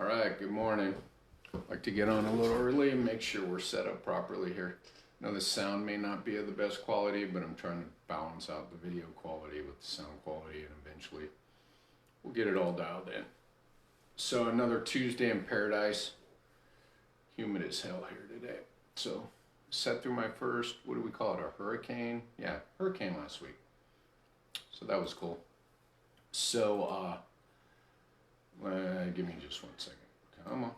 All right, good morning. I'd like to get on a little early and make sure we're set up properly here. Now the sound may not be of the best quality, but I'm trying to balance out the video quality with the sound quality, and eventually we'll get it all dialed in. So another Tuesday in paradise. Humid as hell here today. So set through my first, what do we call it, a hurricane? Yeah, hurricane last week. So that was cool. So give me just 1 second. Come on.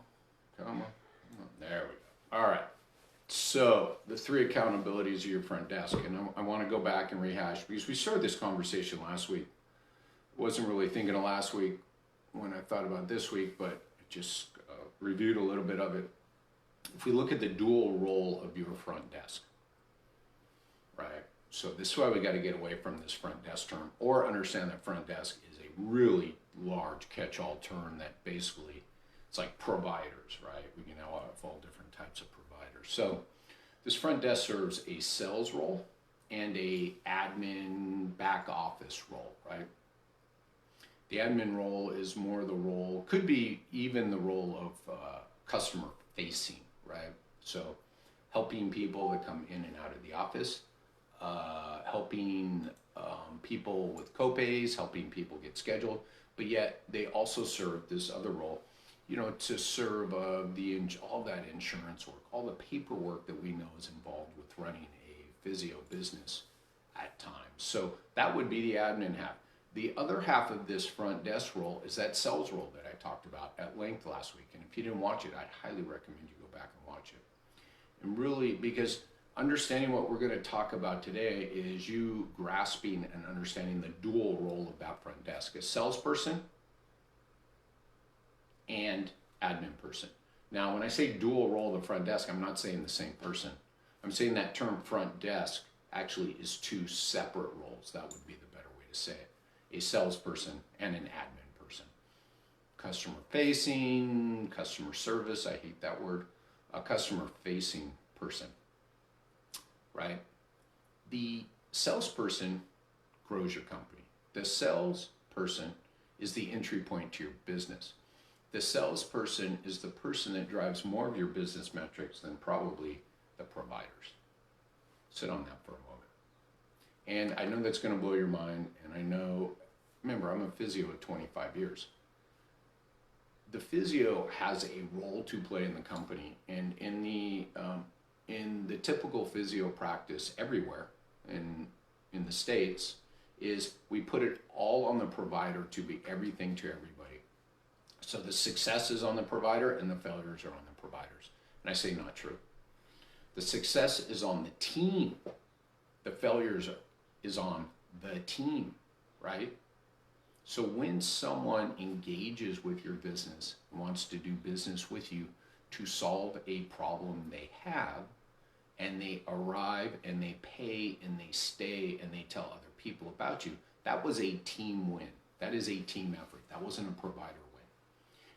There we go. All right. So the 3 accountabilities of your front desk, and I want to go back and rehash because we started this conversation last week. Wasn't really thinking of last week when I thought about this week, but just reviewed a little bit of it. If we look at the dual role of your front desk, right? So this is why we got to get away from this front desk term, or understand that front desk is a really large catch-all term that basically it's like providers, right? We can now have all different types of providers. So this front desk serves a sales role and a admin back office role, right? The admin role is more the role, could be even the role of customer facing, right? So helping people that come in and out of the office, helping people with copays, helping people get scheduled, but yet they also serve this other role, to serve all that insurance work, all the paperwork that we know is involved with running a physio business at times. So that would be the admin half. The other half of this front desk role is that sales role that I talked about at length last week. And if you didn't watch it, I'd highly recommend you go back and watch it. And really, because understanding what we're going to talk about today is you grasping and understanding the dual role of that front desk, a salesperson and admin person. Now, when I say dual role of the front desk, I'm not saying the same person. I'm saying that term front desk actually is 2 separate roles. That would be the better way to say it. A salesperson and an admin person. Customer facing, customer service, I hate that word. A customer facing person, right? The salesperson grows your company. The salesperson is the entry point to your business. The salesperson is the person that drives more of your business metrics than probably the providers. Sit on that for a moment. And I know that's going to blow your mind, and I know, remember, I'm a physio at 25 years. The physio has a role to play in the company, and in the typical physio practice everywhere in the States is we put it all on the provider to be everything to everybody. So the success is on the provider and the failures are on the providers. And I say not true. The success is on the team. The failures is on the team, right? So when someone engages with your business, wants to do business with you to solve a problem they have, and they arrive and they pay and they stay and they tell other people about you, that was a team win. That is a team effort. That wasn't a provider win.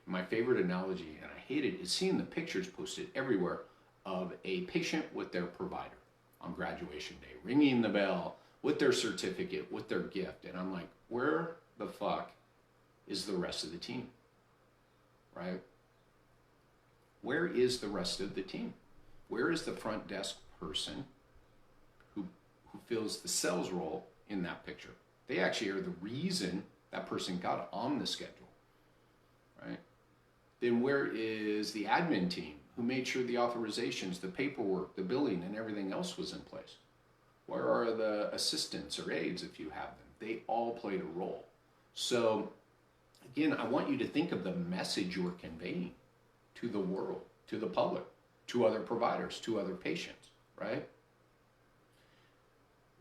My favorite analogy, and I hate it, is seeing the pictures posted everywhere of a patient with their provider on graduation day, ringing the bell with their certificate, with their gift. And I'm like, where the fuck is the rest of the team, right? Where is the rest of the team? Where is the front desk person who fills the sales role in that picture? They actually are the reason that person got on the schedule, right? Then where is the admin team who made sure the authorizations, the paperwork, the billing, and everything else was in place? Where are the assistants or aides if you have them? They all played a role. So again, I want you to think of the message you're conveying to the world, to the public, to other providers, to other patients, right?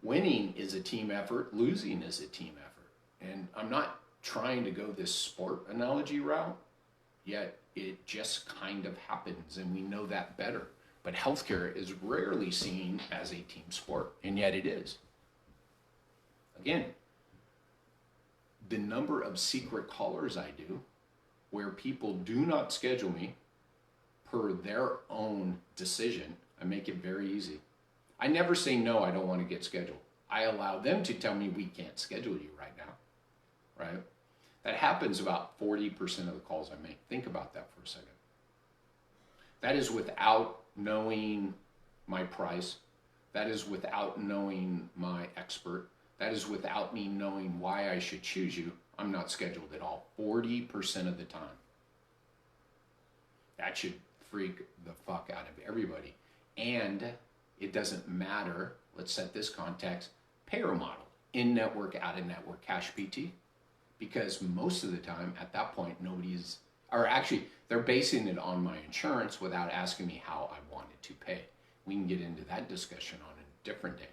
Winning is a team effort, losing is a team effort. And I'm not trying to go this sport analogy route, yet it just kind of happens, and we know that better. But healthcare is rarely seen as a team sport, and yet it is. Again, the number of secret callers I do where people do not schedule me per their own decision, I make it very easy. I never say, no, I don't want to get scheduled. I allow them to tell me we can't schedule you right now, right? That happens about 40% of the calls I make. Think about that for a second. That is without knowing my price. That is without knowing my expert. That is without me knowing why I should choose you. I'm not scheduled at all. 40% of the time. That should freak the fuck out of everybody. And it doesn't matter, let's set this context, payer model, in-network, out-of-network, cash PT. Because most of the time, at that point, nobody's, or actually, they're basing it on my insurance without asking me how I wanted to pay. We can get into that discussion on a different day.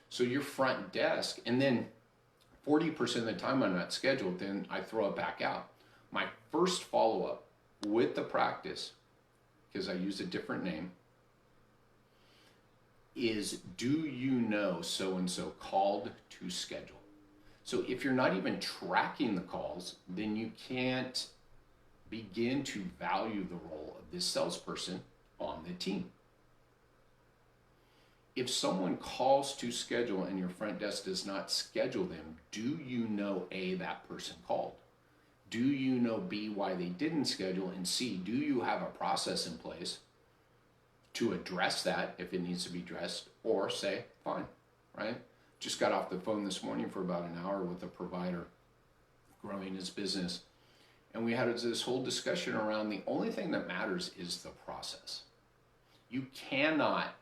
So your front desk, and then 40% of the time I'm not scheduled, then I throw it back out. My first follow-up with the practice, because I use a different name, is, do you know so-and-so called to schedule? So if you're not even tracking the calls, then you can't begin to value the role of this salesperson on the team. If someone calls to schedule and your front desk does not schedule them, do you know A, that person called? Do you know B, why they didn't schedule? And C, do you have a process in place to address that if it needs to be addressed, or say, fine, right? Just got off the phone this morning for about an hour with a provider growing his business. And we had this whole discussion around the only thing that matters is the process. You cannot,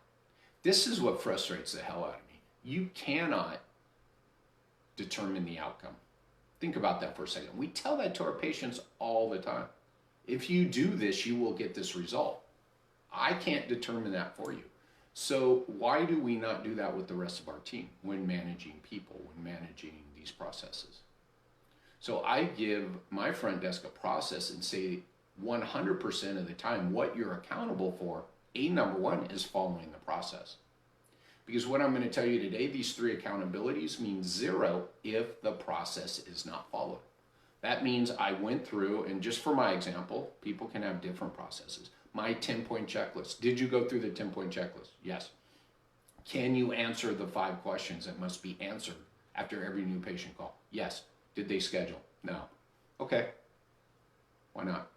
this is what frustrates the hell out of me. You cannot determine the outcome. Think about that for a second. We tell that to our patients all the time. If you do this, you will get this result. I can't determine that for you. So why do we not do that with the rest of our team when managing people, when managing these processes? So I give my front desk a process and say 100% of the time what you're accountable for, number one, is following the process. Because what I'm going to tell you today, these 3 accountabilities mean 0 if the process is not followed. That means I went through, and just for my example, people can have different processes. My 10-point checklist. Did you go through the 10-point checklist? Yes. Can you answer the 5 questions that must be answered after every new patient call? Yes. Did they schedule? No. Okay. Why not?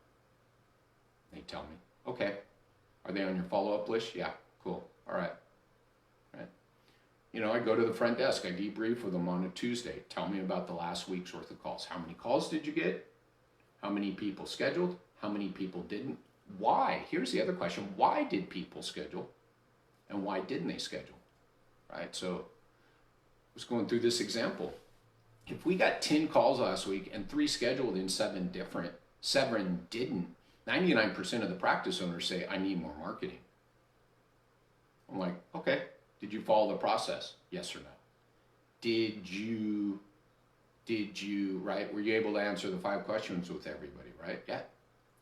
They tell me. Okay. Are they on your follow-up list? Yeah. Cool. All right. Right. You know, I go to the front desk. I debrief with them on a Tuesday. Tell me about the last week's worth of calls. How many calls did you get? How many people scheduled? How many people didn't? Why? Here's the other question. Why did people schedule? And why didn't they schedule? Right? So I was going through this example. If we got 10 calls last week and 3 scheduled and 7 didn't, 99% of the practice owners say, I need more marketing. I'm like, okay, did you follow the process? Yes or no? Did you, right? Were you able to answer the 5 questions with everybody, right? Yeah.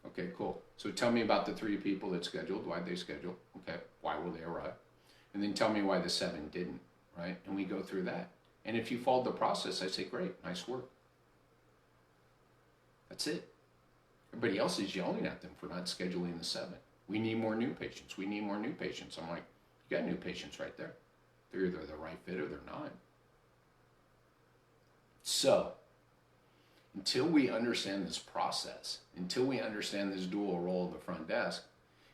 Okay, cool. So tell me about the 3 people that scheduled. Why'd they schedule? Okay, why will they arrive? And then tell me why the 7 didn't, right? And we go through that. And if you followed the process, I say, great, nice work. That's it. Everybody else is yelling at them for not scheduling the 7. We need more new patients. We need more new patients. I'm like, you got new patients right there. They're either the right fit or they're not. So, until we understand this process, until we understand this dual role of the front desk,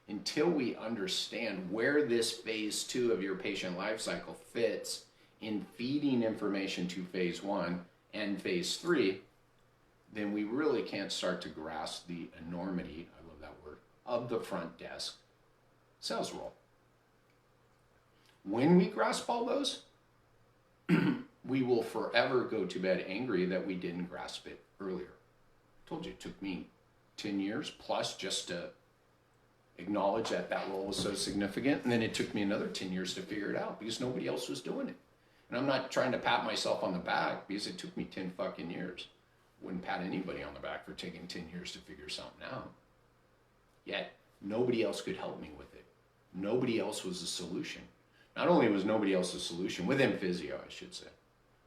until we understand where this phase 2 of your patient life cycle fits in feeding information to phase 1 and phase 3, then we really can't start to grasp the enormity, I love that word, of the front desk sales role. When we grasp all those, we will forever go to bed angry that we didn't grasp it earlier. I told you it took me 10 years plus just to acknowledge that that role was so significant, and then it took me another 10 years to figure it out because nobody else was doing it. And I'm not trying to pat myself on the back because it took me 10 fucking years. Wouldn't pat anybody on the back for taking 10 years to figure something out. Yet, nobody else could help me with it. Nobody else was a solution. Not only was nobody else a solution, within physio, I should say,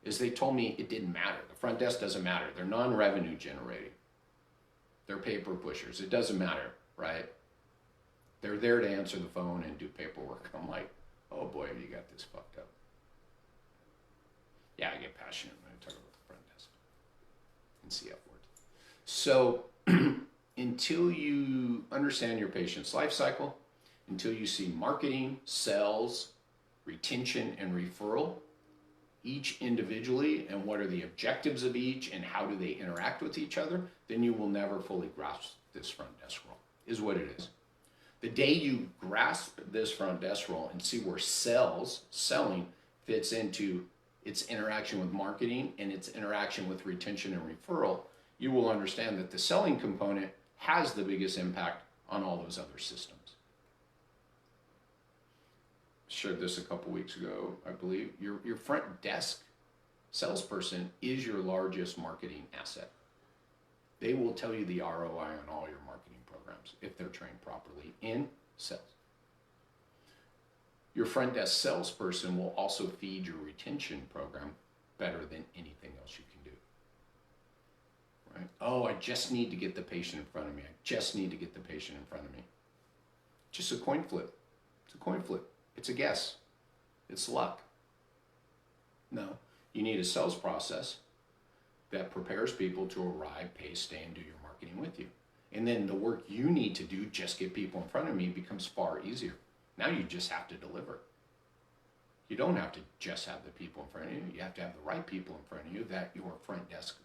is they told me it didn't matter. The front desk doesn't matter. They're non-revenue generating. They're paper pushers. It doesn't matter, right? They're there to answer the phone and do paperwork. I'm like, oh boy, have you got this fucked up. Yeah, I get passionate when I talk about the front desk and CF words. So until you understand your patient's life cycle, until you see marketing, sales, retention, and referral, each individually, and what are the objectives of each and how do they interact with each other, then you will never fully grasp this front desk role, is what it is. The day you grasp this front desk role and see where selling fits into its interaction with marketing and its interaction with retention and referral, you will understand that the selling component has the biggest impact on all those other systems. Shared this a couple weeks ago, I believe. Your front desk salesperson is your largest marketing asset. They will tell you the ROI on all your marketing programs if they're trained properly in sales. Your front desk salesperson will also feed your retention program better than anything else you can do. Right? Oh, I just need to get the patient in front of me. I just need to get the patient in front of me. Just a coin flip. It's a coin flip. It's a guess. It's luck. No, you need a sales process that prepares people to arrive, pay, stay, and do your marketing with you. And then the work you need to do, just get people in front of me, becomes far easier. Now you just have to deliver. You don't have to just have the people in front of you. You have to have the right people in front of you that your front desk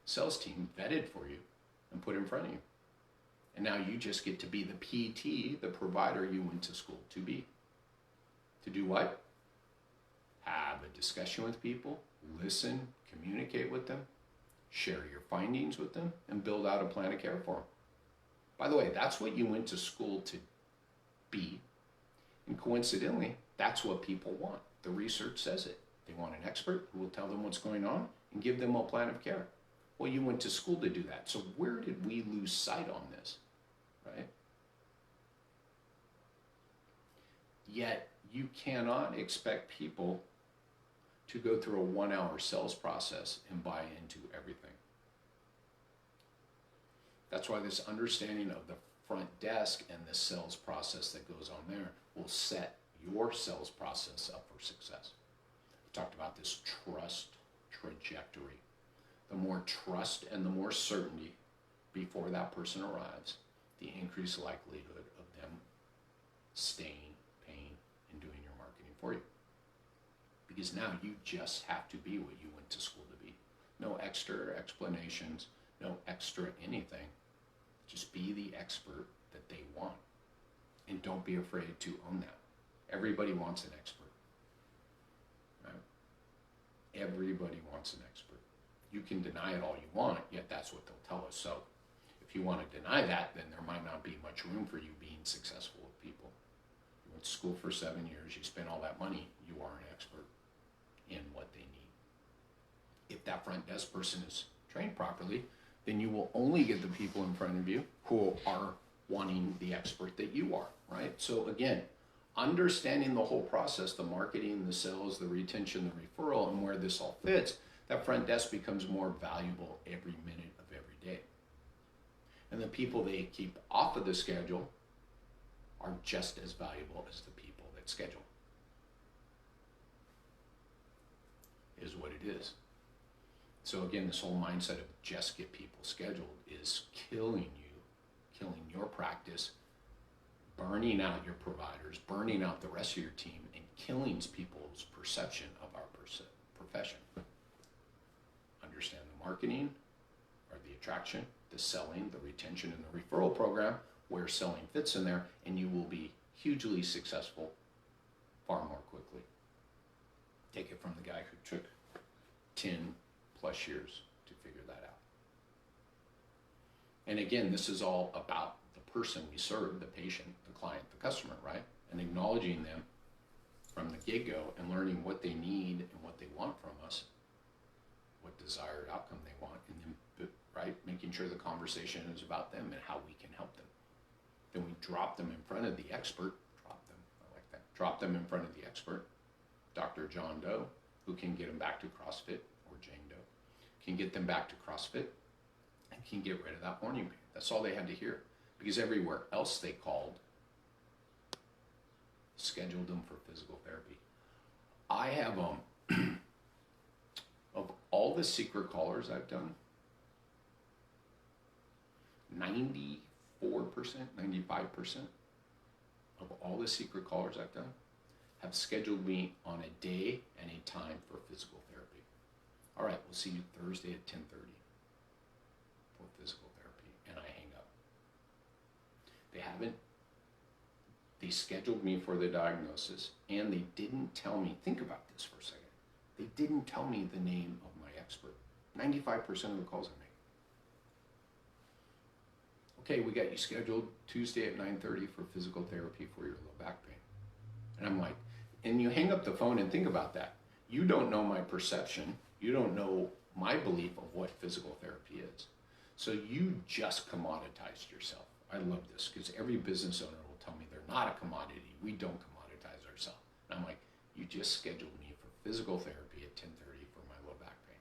sales team vetted for you and put in front of you. And now you just get to be the PT, the provider you went to school to be. To do what? Have a discussion with people, listen, communicate with them, share your findings with them, and build out a plan of care for them. By the way, that's what you went to school to be. And coincidentally, that's what people want. The research says it. They want an expert who will tell them what's going on and give them a plan of care. Well, you went to school to do that. So where did we lose sight on this, right? Yet, you cannot expect people to go through a 1-hour sales process and buy into everything. That's why this understanding of the front desk and the sales process that goes on there will set your sales process up for success. We talked about this trust trajectory. The more trust and the more certainty before that person arrives, the increased likelihood of them staying, paying, and doing your marketing for you. Because now you just have to be what you went to school to be. No extra explanations, no extra anything. Just be the expert that they want. And don't be afraid to own that. Everybody wants an expert. Right? Everybody wants an expert. You can deny it all you want, yet that's what they'll tell us. So if you want to deny that, then there might not be much room for you being successful with people. You went to school for 7 years, you spent all that money, you are an expert in what they need. If that front desk person is trained properly, then you will only get the people in front of you who are wanting the expert that you are, right? So again, understanding the whole process, the marketing, the sales, the retention, the referral, and where this all fits, that front desk becomes more valuable every minute of every day. And the people they keep off of the schedule are just as valuable as the people that schedule. Is what it is. So again, this whole mindset of just get people scheduled is killing you, killing your practice, burning out your providers, burning out the rest of your team, and killing people's perception of our profession. Understand the marketing, or the attraction, the selling, the retention, and the referral program, where selling fits in there, and you will be hugely successful far more quickly. Take it from the guy who took 10 plus years to figure that out. And again, this is all about the person we serve, the patient, the client, the customer, right? And acknowledging them from the get-go and learning what they need and what they want from us, what desired outcome they want, and then, right, making sure the conversation is about them and how we can help them. Then we drop them in front of the expert, drop them in front of the expert, Dr. John Doe, who can get them back to CrossFit, or Jane Doe, can get them back to CrossFit and can get rid of that morning pain. That's all they had to hear. Because everywhere else they called, scheduled them for physical therapy. I have, of all the secret callers I've done, 94%, 95% of all the secret callers I've done have scheduled me on a day and a time for physical therapy. All right, we'll see you Thursday at 10:30 for physical therapy, and I hang up. They scheduled me for the diagnosis, and they didn't tell me, think about this for a second, they didn't tell me the name of my expert. 95% of the calls I make. Okay, we got you scheduled Tuesday at 9:30 for physical therapy for your low back pain. And I'm like, and you hang up the phone and think about that. You don't know my perception. You don't know my belief of what physical therapy is. So you just commoditized yourself. I love this because every business owner will tell me they're not a commodity. We don't commoditize ourselves. And I'm like, you just scheduled me for physical therapy at 10:30 for my low back pain.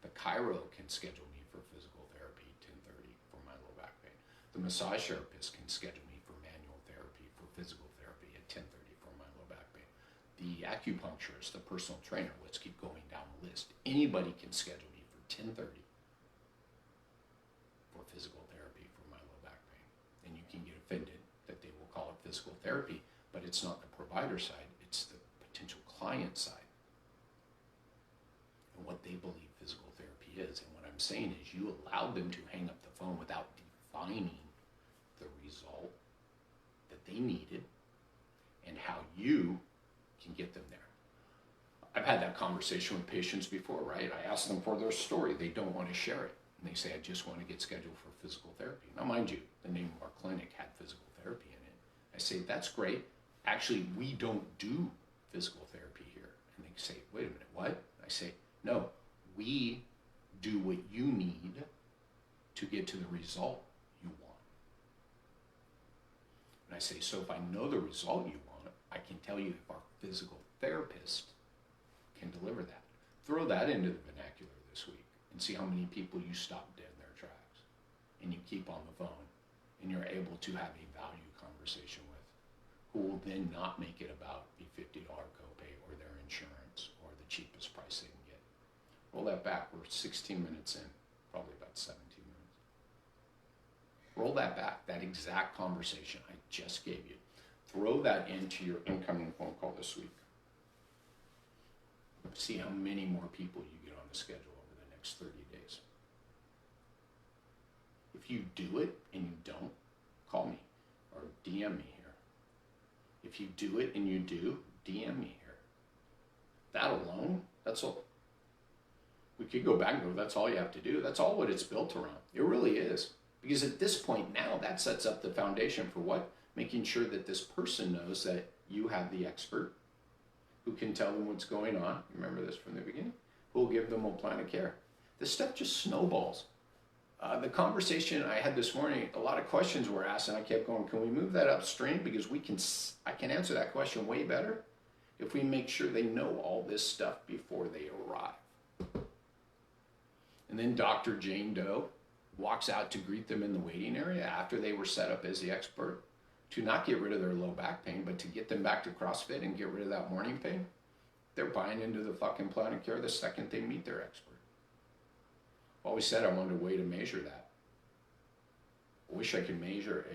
The chiro can schedule me for physical therapy at 10:30 for my low back pain. The massage therapist can schedule me for manual therapy for physical therapy at 10:30 for my low back pain. The acupuncturist, the personal trainer, let's keep going down the list. Anybody can schedule me for 10:30 for physical therapy for my low back pain. And you can get offended that they will call it physical therapy, but it's not the provider side, it's the potential client side and what they believe physical therapy is. And what I'm saying is you allowed them to hang up the phone without defining the result that they needed and how you can get them there. I've had that conversation with patients before, right? I ask them for their story. They don't want to share it. And they say, I just want to get scheduled for physical therapy. Now, mind you, the name of our clinic had physical therapy in it. I say, that's great. Actually, we don't do physical therapy here. And they say, wait a minute, what? I say, no, we do what you need to get to the result you want. And I say, so if I know the result you want, I can tell you if our physical therapist can deliver that. Throw that into the vernacular this week and see how many people you stop dead in their tracks and you keep on the phone and you're able to have a value conversation with, who will then not make it about the $50 copay or their insurance or the cheapest price they can get. Roll that back. We're 16 minutes in, probably about 17 minutes. Roll that back, that exact conversation I just gave you. Throw that into your incoming phone call this week. See how many more people you get on the schedule over the next 30 days. If you do it and you don't, call me or DM me here. If you do it and you do, DM me here. That alone, that's all. We could go back and go, that's all you have to do. That's all what it's built around. It really is. Because at this point now, that sets up the foundation for what? Making sure that this person knows that you have the expert who can tell them what's going on. Remember this from the beginning? Who will give them a plan of care. This stuff just snowballs. The conversation I had this morning, a lot of questions were asked, and I kept going, can we move that upstream? Because I can answer that question way better if we make sure they know all this stuff before they arrive. And then Dr. Jane Doe walks out to greet them in the waiting area after they were set up as the expert, to not get rid of their low back pain, but to get them back to CrossFit and get rid of that morning pain. They're buying into the fucking plan of care the second they meet their expert. Always said I wanted a way to measure that. I wish I could measure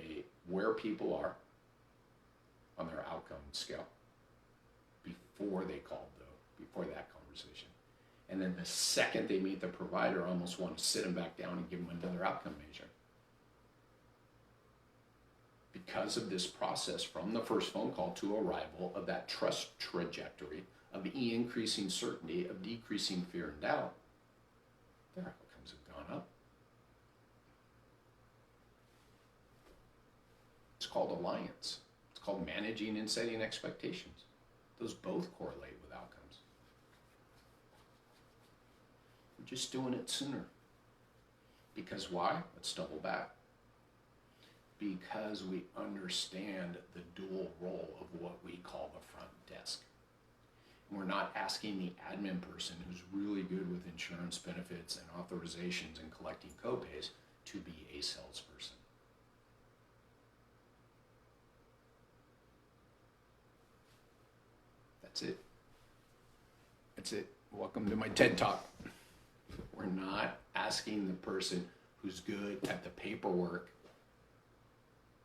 where people are on their outcome scale before they called, though, before that conversation. And then the second they meet the provider, I almost want to sit them back down and give them another outcome measure. Because of this process from the first phone call to arrival of that trust trajectory of the increasing certainty of decreasing fear and doubt, their outcomes have gone up. It's called alliance. It's called managing and setting expectations. Those both correlate with outcomes. We're just doing it sooner. Because why? Let's double back. Because we understand the dual role of what we call the front desk. We're not asking the admin person who's really good with insurance benefits and authorizations and collecting copays to be a salesperson. That's it. That's it. Welcome to my TED Talk. We're not asking the person who's good at the paperwork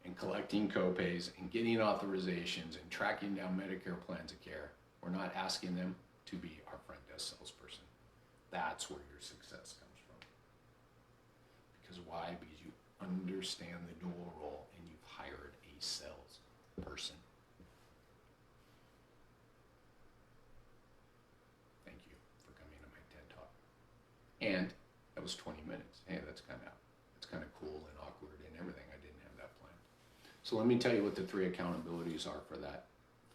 and collecting copays and getting authorizations and tracking down Medicare plans of care. We're not asking them to be our front desk salesperson. That's where your success comes from. Because why? Because you understand the dual role and you've hired a salesperson. Thank you for coming to my TED Talk. And that was 20 minutes. Hey, that's kind of cool and awkward and everything. I didn't have that planned. So let me tell you what the 3 accountabilities are for that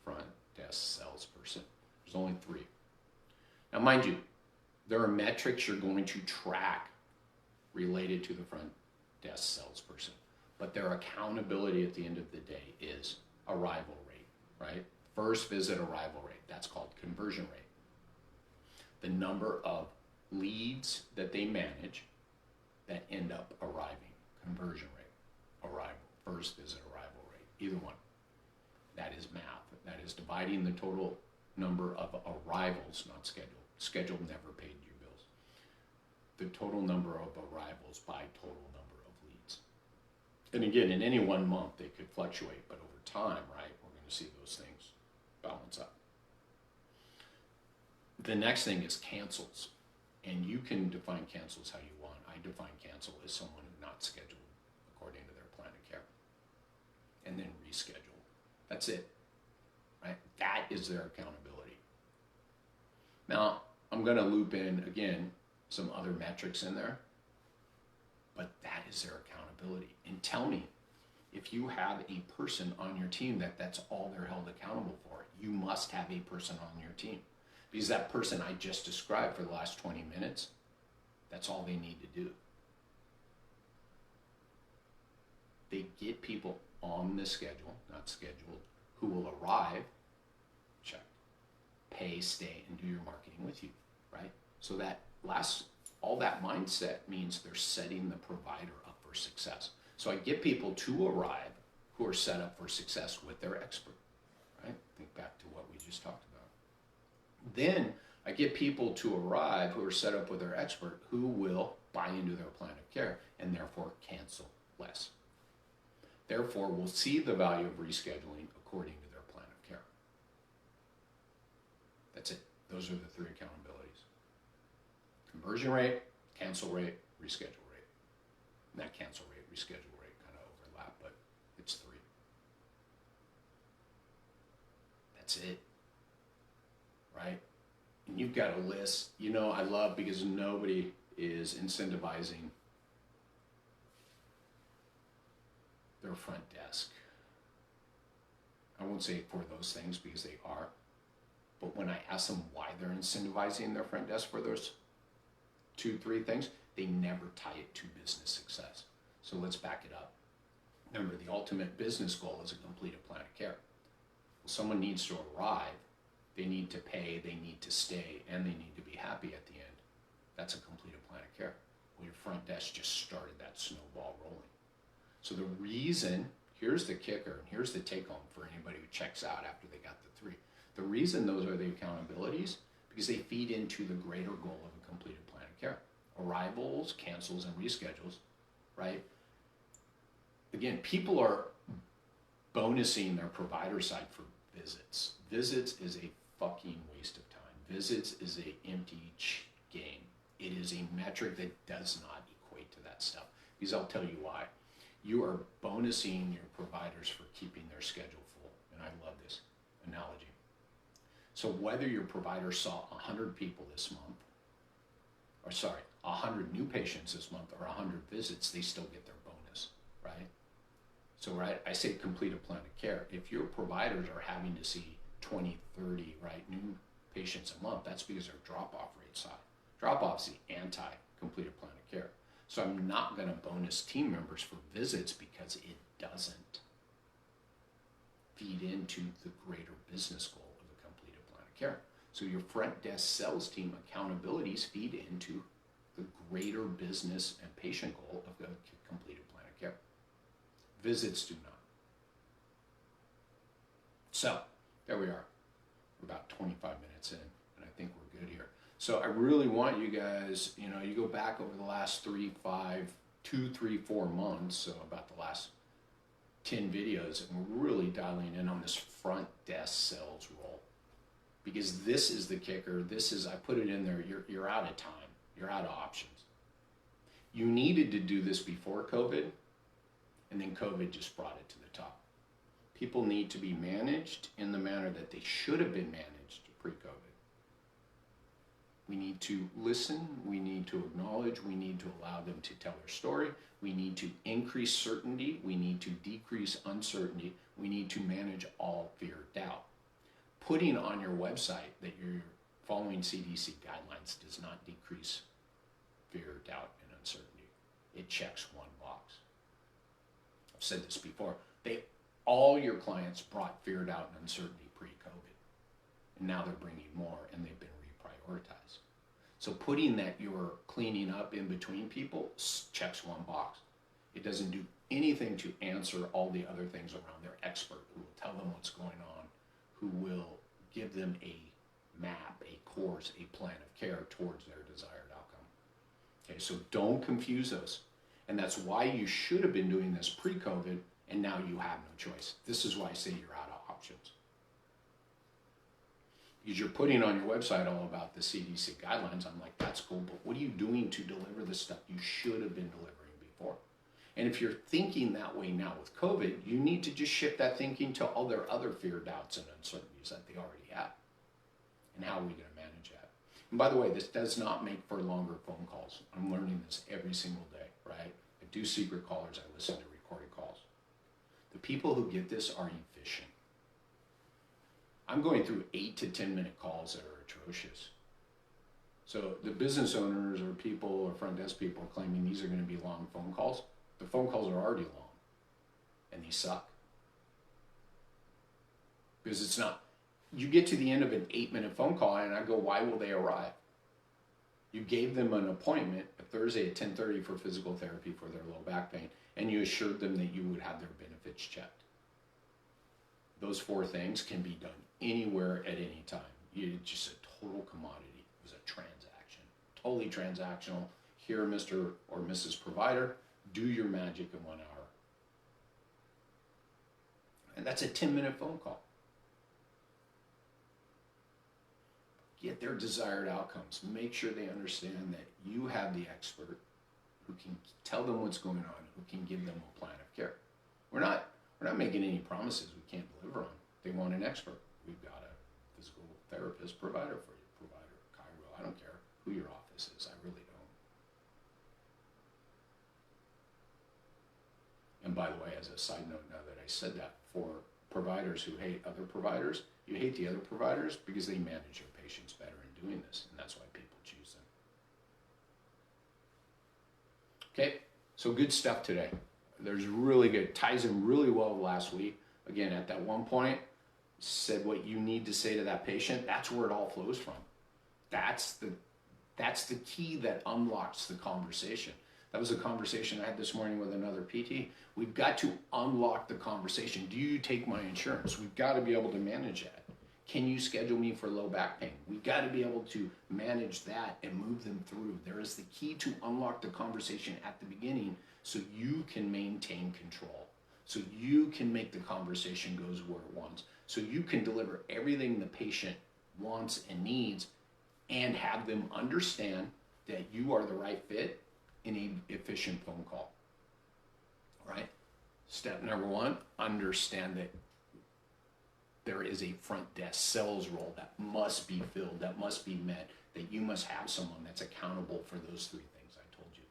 front desk salesperson. There's only 3. Now, mind you, there are metrics you're going to track related to the front desk salesperson, but their accountability at the end of the day is arrival rate, right? First visit arrival rate, that's called conversion rate. The number of leads that they manage that end up arriving, conversion rate, arrival, first visit arrival rate, either one. That is math. That is dividing the total number of arrivals, not scheduled. Scheduled never paid your bills. The total number of arrivals by total number of leads. And again, in any one month, they could fluctuate, but over time, right, we're going to see those things balance up. The next thing is cancels. And you can define cancels how you want. I define cancel as someone who's not scheduled according to their plan of care. And then reschedule. That's it. Right? That is their accountability. Now, I'm going to loop in, again, some other metrics in there. But that is their accountability. And tell me, if you have a person on your team that's all they're held accountable for, you must have a person on your team. Because that person I just described for the last 20 minutes, that's all they need to do. They get people on the schedule, not scheduled, who will arrive, check, pay, stay, and do your marketing with you, right? So that all that mindset means they're setting the provider up for success. So I get people to arrive who are set up for success with their expert, right? Think back to what we just talked about. Then I get people to arrive who are set up with their expert who will buy into their plan of care and therefore cancel less. Therefore, will see the value of rescheduling according to their plan of care. That's it. Those are the 3 accountabilities. Conversion rate, cancel rate, reschedule rate. And that cancel rate, reschedule rate kind of overlap, but it's 3. That's it. Right? And you've got a list, I love because nobody is incentivizing their front desk. I won't say for those things because they are, but when I ask them why they're incentivizing their front desk for those 2-3 things, they never tie it to business success. So let's back it up. Remember, the ultimate business goal is a completed plan of care. Well, someone needs to arrive. They need to pay, they need to stay, and they need to be happy at the end. That's a completed plan of care. Well, your front desk just started that snowball rolling. So the reason, here's the kicker, and here's the take home for anybody who checks out after they got the 3. The reason those are the accountabilities, because they feed into the greater goal of a completed plan of care. Arrivals, cancels, and reschedules, right? Again, people are bonusing their provider side for visits. Visits is a fucking waste of time. Visits is a empty game. It is a metric that does not equate to that stuff. Because I'll tell you why. You are bonusing your providers for keeping their schedule full. And I love this analogy. So whether your provider saw 100 people this month, 100 new patients this month or 100 visits, they still get their bonus, right? So right, I say complete a plan of care. If your providers are having to see 20, 30, right, new patients a month, that's because their drop-off rate's high. Drop-off's the anti-completed plan of care. So I'm not going to bonus team members for visits because it doesn't feed into the greater business goal of a completed plan of care. So your front desk sales team accountabilities feed into the greater business and patient goal of the completed plan of care. Visits do not. So there we are. We're about 25 minutes in, and I think we're good here. So I really want you guys, you go back over the last 3, 5, 2, 3, 4 months, so about the last 10 videos, and we're really dialing in on this front desk sales role. Because this is the kicker. This is, I put it in there, you're out of time. You're out of options. You needed to do this before COVID, and then COVID just brought it to the top. People need to be managed in the manner that they should have been managed pre-COVID. We need to listen, we need to acknowledge, we need to allow them to tell their story, we need to increase certainty, we need to decrease uncertainty, we need to manage all fear, doubt. Putting on your website that you're following CDC guidelines does not decrease fear, doubt, and uncertainty. It checks one box. I've said this before. All your clients brought fear, doubt, and uncertainty pre-COVID. And now they're bringing more, and they've been reprioritized. So putting that you're cleaning up in between people checks one box. It doesn't do anything to answer all the other things around their expert who will tell them what's going on, who will give them a map, a course, a plan of care towards their desired outcome. Okay, so don't confuse those. And that's why you should have been doing this pre-COVID, and now you have no choice. This is why I say you're out of options. Because you're putting on your website all about the CDC guidelines. I'm like, that's cool, but what are you doing to deliver the stuff you should have been delivering before? And if you're thinking that way now with COVID, you need to just shift that thinking to all their other fear, doubts, and uncertainties that they already have. And how are we going to manage that? And by the way, this does not make for longer phone calls. I'm learning this every single day, right? I do secret callers. I listen to recorded calls. The people who get this are efficient. I'm going through 8 to 10 minute calls that are atrocious. So the business owners or people or front desk people are claiming these are going to be long phone calls. The phone calls are already long, and these suck. Because it's not, you get to the end of an 8-minute phone call and I go, why will they arrive? You gave them an appointment a Thursday at 10:30 for physical therapy for their low back pain, and you assured them that you would have their benefits checked. Those 4 things can be done anywhere at any time. It's just a total commodity. It was a transaction, totally transactional. Here, Mr. or Mrs. Provider, do your magic in 1 hour. And that's a 10-minute phone call. Get their desired outcomes. Make sure they understand that you have the expert who can tell them what's going on, who can give them a plan of care. We're not making any promises we can't deliver on. They want an expert. We've got a physical therapist provider for you, provider, chiro. I don't care who your office is. I really don't. And by the way, as a side note, now that I said that, for providers who hate other providers, you hate the other providers because they manage your patients better in doing this, and that's why people choose them. Okay, so good stuff today. There's really good, ties in really well with last week. Again, at that one point, said what you need to say to that patient. That's where it all flows from. That's the key that unlocks the conversation. That was a conversation I had this morning with another PT. We've got to unlock the conversation. Do you take my insurance? We've got to be able to manage that. Can you schedule me for low back pain? We've got to be able to manage that and move them through. There is the key to unlock the conversation at the beginning so you can maintain control, so you can make the conversation goes where it wants, so you can deliver everything the patient wants and needs and have them understand that you are the right fit in an efficient phone call. All right? Step number 1, understand that there is a front desk sales role that must be filled, that must be met, that you must have someone that's accountable for those 3 things I told you.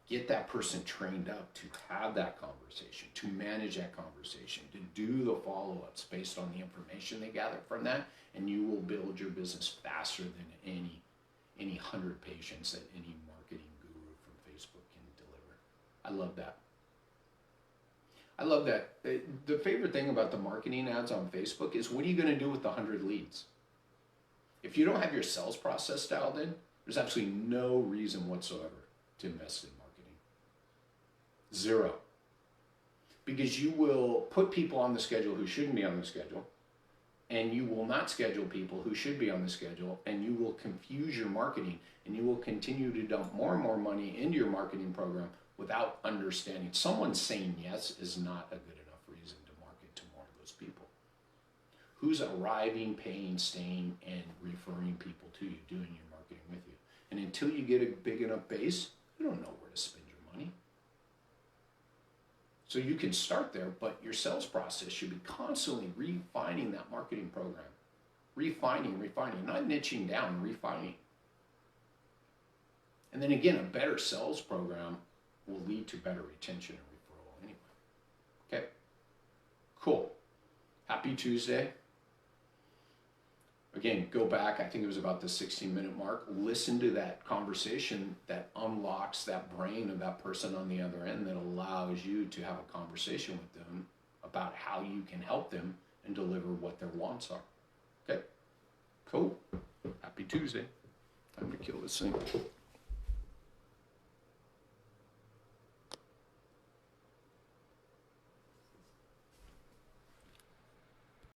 Get that person trained up to have that conversation, to manage that conversation, to do the follow-ups based on the information they gather from that, and you will build your business faster than any 100 patients that any marketing guru from Facebook can deliver. I love that. I love that. The favorite thing about the marketing ads on Facebook is, what are you going to do with the 100 leads? If you don't have your sales process dialed in, there's absolutely no reason whatsoever to invest in marketing. 0. Because you will put people on the schedule who shouldn't be on the schedule. and you will not schedule people who should be on the schedule, and you will confuse your marketing, and you will continue to dump more and more money into your marketing program without understanding. Someone saying yes is not a good enough reason to market to more of those people. Who's arriving, paying, staying, and referring people to you, doing your marketing with you? And until you get a big enough base, you don't know where to spend your money. So you can start there, but your sales process should be constantly refining that marketing program. Refining, not niching down, refining. And then again, a better sales program will lead to better retention and referral anyway. Okay, cool. Happy Tuesday. Again, go back, I think it was about the 16-minute mark. Listen to that conversation that unlocks that brain of that person on the other end, that allows you to have a conversation with them about how you can help them and deliver what their wants are. Okay, cool. Happy Tuesday. Time to kill this thing.